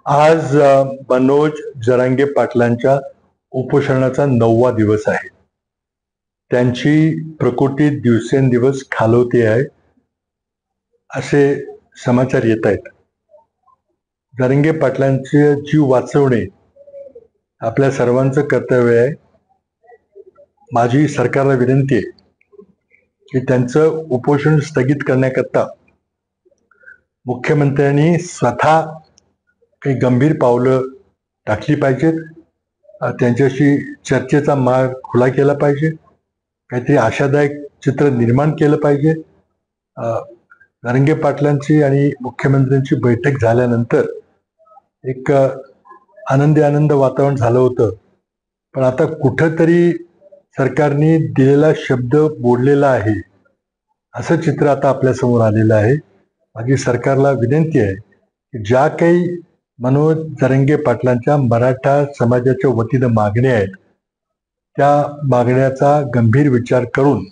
आज मनोज जरांगे पाटलांच्या उपोषणाचा 9वा दिवस आहे. त्यांची प्रकृती दिवसेंदिवस खालवते आहे असे समाचार येत आहेत. जरांगे पाटलांचे जीव वाचवणे आपल्या सर्वांचं कर्तव्य आहे. माझी सरकारला विनंती आहे की त्यांचं उपोषण स्थगित करण्याकरता मुख्यमंत्र्यांनी स्वतः काही गंभीर पावलं टाकली पाहिजेत. त्यांच्याशी चर्चेचा मार्ग खुला केला पाहिजे. काहीतरी आशादायक चित्र निर्माण केलं पाहिजे. जरांगे पाटलांची आणि मुख्यमंत्र्यांची बैठक झाल्यानंतर एक आनंद वातावरण झालं होतं. पण आता कुठंतरी सरकारने दिलेला शब्द मोडलेला आहे असं चित्र आता आपल्यासमोर आलेलं आहे. माझी सरकारला विनंती आहे की ज्या काही मनोज जरांगे पाटलांच्या मराठा समाजाच्या वतीनं मागण्या आहेत त्या मागण्याचा गंभीर विचार करून